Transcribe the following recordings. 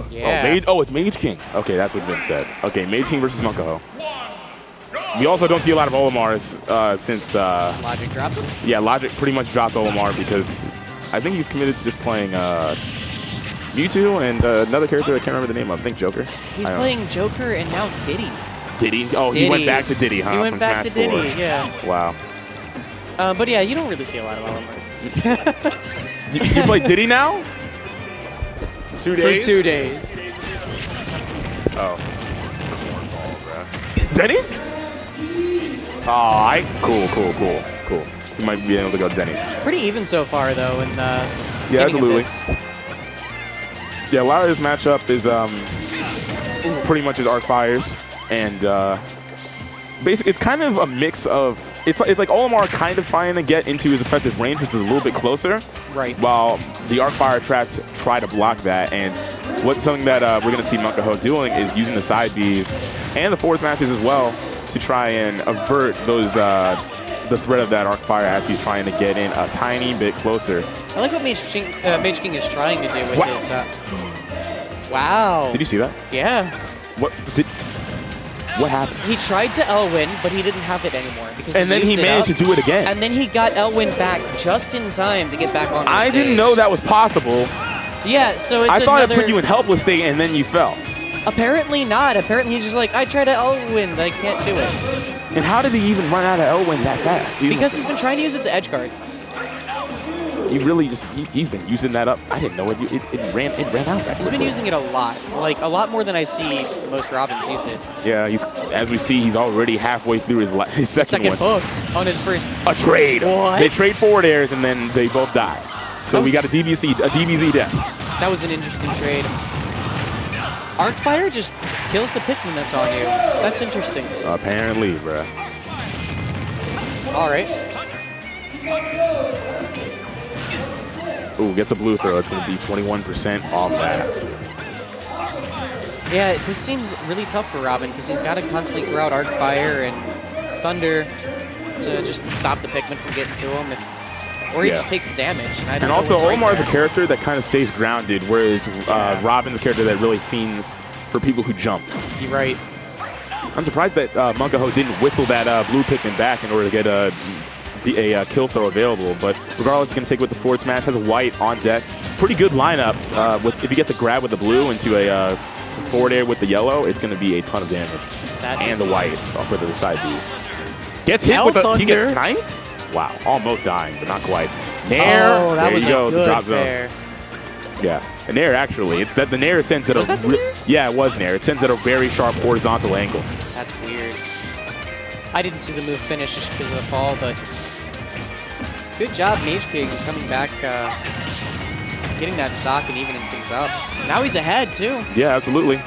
Oh, yeah. It's Mageking. Okay, that's what Vince said. Okay, Mageking versus Monkaho. We also don't see a lot of Olimars since... Logic dropped him? Yeah, Logic pretty much dropped Olimar because I think he's committed to just playing Mewtwo and another character I can't remember the name of. I think Joker. He's playing Joker and now Diddy. Diddy? Oh, Diddy. He went back to Diddy, huh? He went back to Diddy, 4. yeah. Wow. But yeah, you don't really see a lot of Olimars. you play Diddy now? 2 days? For 2 days. Oh. Denny's? Oh, cool. You might be able to go to Denny's. Pretty even so far, though, in yeah, absolutely. Yeah, a lot of this matchup is pretty much his Arc Fires, and basically it's kind of a mix of it's like Olimar kind of trying to get into his effective range, which is a little bit closer. Right. While the Arc Fire traps try to block that, and something that we're going to see Monkaho doing is using the side Bs and the forward smashes as well to try and avert those the threat of that Arc Fire as he's trying to get in a tiny bit closer. I like what Mageking is trying to do with his... wow. Did you see that? Yeah. What happened? He tried to L-win, but he didn't have it anymore. Because and then he managed to do it again. And then he got L-win back just in time to get back on the I stage. didn't know that was possible. Yeah, so it's I thought it put you in helpless state and then you fell. Apparently not. Apparently he's just like, I tried to L-win, I can't do it. And how did he even run out of L-win that fast? Because he's been trying to use it to edge guard. He really just, he's been using that up. I didn't know it ran out that He's been using it a lot. Like, a lot more than I see most Robins use it. Yeah, as we see, he's already halfway through his second one. Hook on his first. A trade. What? They trade forward airs and then they both die. So we got a DBZ death. That was an interesting trade. Arc Fire just kills the Pikmin that's on you. That's interesting. Apparently, bruh. All right. Ooh, gets a blue throw. It's going to be 21% off that. Yeah, this seems really tough for Robin because he's got to constantly throw out Arc Fire and Thunder to just stop the Pikmin from getting to him. Or he just takes damage. And also, Olimar is a character that kind of stays grounded, whereas Robin's a character that really fiends for people who jump. You're right. I'm surprised that Monkaho didn't whistle that blue Pikmin back in order to get a kill throw available. But regardless, he's going to take it with the forward smash. Has a white on deck. Pretty good lineup. If you get the grab with the blue into a forward air with the yellow, it's going to be a ton of damage. And the white off with the side Bs. Gets hit with the... He gets sniped? Wow, almost dying, but not quite. Nair. Oh, that was a good drop fair. Zone. Yeah, a Nair actually. It's that the Nair sends at Yeah, it was Nair. It sends at a very sharp horizontal angle. That's weird. I didn't see the move finish just because of the fall, but good job, Mageking, coming back, getting that stock and evening things up. Now he's ahead too. Yeah, absolutely.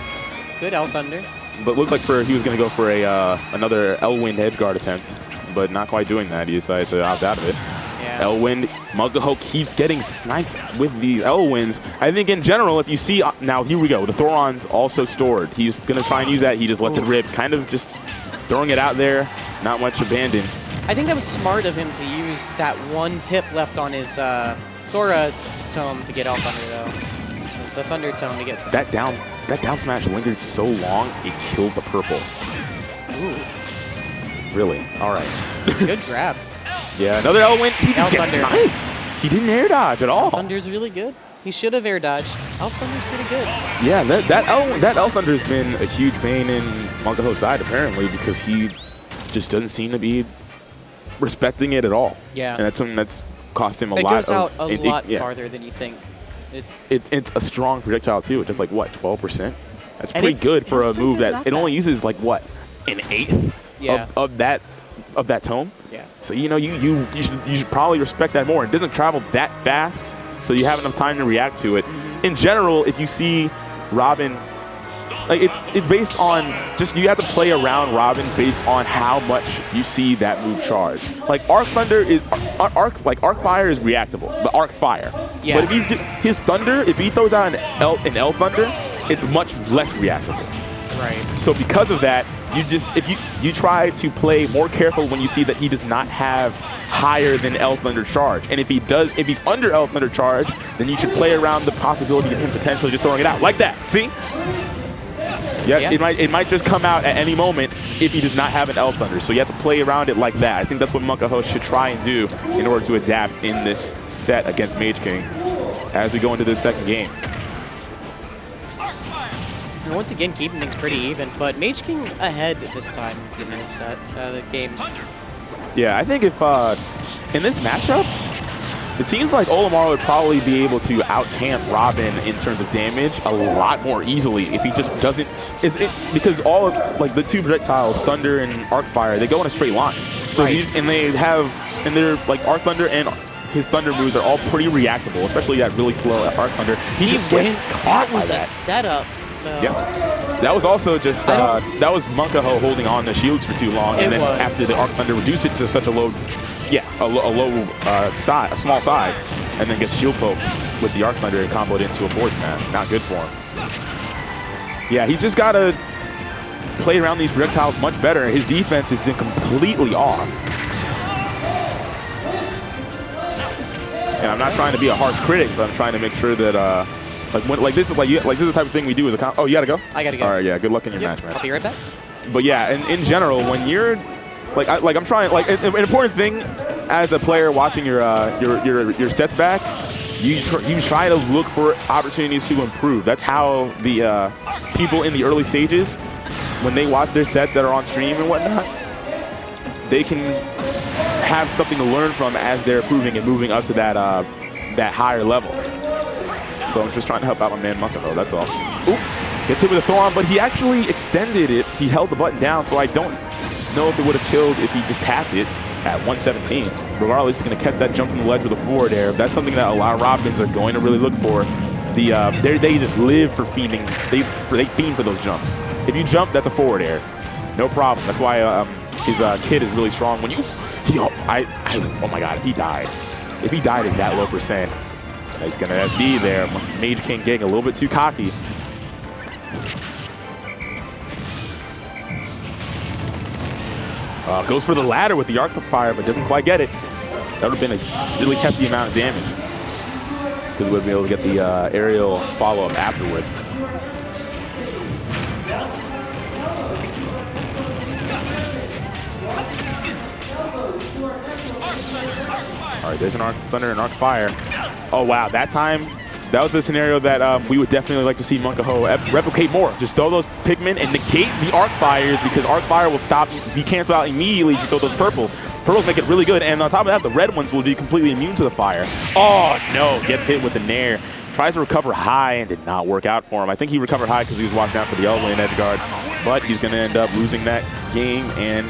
Good L Thunder. But looked like he was going to go for another L-Wind edge guard attempt, but not quite doing that. He decided to opt out of it. Yeah. L-Wind, Monkaho keeps getting sniped with these L-Winds. I think in general, if you see, now here we go, the Thoron's also stored. He's going to try and use that. He just lets it rip, kind of just throwing it out there, not much abandoned. I think that was smart of him to use that one pip left on his Thora tome to get L Thunder, though. The Thunder tome to get... That down smash lingered so long, it killed the purple. Ooh. Really? All right. Good grab. Yeah, another L-Wind. He just gets sniped. He didn't air dodge at all. Thunder's really good. He should have air dodged. L Thunder's pretty good. Yeah, that L Thunder has been a huge pain in Monkaho's side apparently because he just doesn't seem to be respecting it at all. Yeah. And that's something that's cost him a lot. It goes out a lot farther than you think. It's a strong projectile too. It's just like what, 12%? That's pretty good for a move that it only uses like what, an eighth of that tome. Yeah. So you should probably respect that more. It doesn't travel that fast, so you have enough time to react to it. In general, if you see Robin, like it's based on just you have to play around Robin based on how much you see that move charge. Like Arc Thunder is Arc Fire is reactable, but Arc Fire. Yeah. But if his Thunder, if he throws out an L Thunder, it's much less reactable. Right. So because of that, you just, if you try to play more careful when you see that he does not have higher than L Thunder charge. And if he's under L Thunder charge, then you should play around the possibility of him potentially just throwing it out like that. See? Yeah, it might just come out at any moment if he does not have an L Thunder. So you have to play around it like that. I think that's what Monkaho should try and do in order to adapt in this set against Mageking as we go into this second game. And once again, keeping things pretty even, but Mageking ahead this time in this set, the game. Yeah, I think if in this matchup, it seems like Olimar would probably be able to out-camp Robin in terms of damage a lot more easily if he just doesn't. Because all of like the two projectiles, Thunder and Arc Fire, they go in a straight line. So they're like Arc Thunder and his Thunder moves are all pretty reactable, especially that really slow Arc Thunder. He just gets caught by that. That was a setup. Yeah, that was also just that was Monkaho holding on to shields for too long, and then after the Arc Thunder reduced it to such a low, a small size, and then gets shield poked with the Arc Thunder and comboed into a forward smash. Not good for him. Yeah, he's just got to play around these projectiles much better. His defense has been completely off. And I'm not trying to be a harsh critic, but I'm trying to make sure that this is the type of thing we do as a oh, you gotta go? I gotta go. All right, yeah, good luck in your match, man. I'll be right back. But yeah, in general, when you're I'm trying, an important thing as a player watching your sets back, you try to look for opportunities to improve. That's how the people in the early stages, when they watch their sets that are on stream and whatnot, they can have something to learn from as they're improving and moving up to that higher level. So I'm just trying to help out my man Monkaho, that's all. Oop, gets hit with a throw-on, but he actually extended it. He held the button down, so I don't know if it would have killed if he just tapped it at 117. Regardless, he's going to catch that jump from the ledge with a forward air. That's something that a lot of Robins are going to really look for. They just live for fiending. They fiend for those jumps. If you jump, that's a forward air. No problem. That's why his kit is really strong. When oh my God, if he died at that low percent, he's going to SB there. Mageking getting a little bit too cocky. Goes for the ladder with the Arc Fire, but doesn't quite get it. That would have been a really hefty amount of damage. Because we would be able to get the aerial follow-up afterwards. All right, there's an Arc Thunder and Arc Fire. Oh, wow. That time, that was a scenario that we would definitely like to see Monkaho replicate more. Just throw those pigmen and negate the Arc Fires, because Arc Fire will be canceled out immediately if you throw those purples. Purples make it really good, and on top of that, the red ones will be completely immune to the fire. Oh, no. Gets hit with the Nair. Tries to recover high and did not work out for him. I think he recovered high because he was walking down for the L lane edge guard, but he's going to end up losing that game and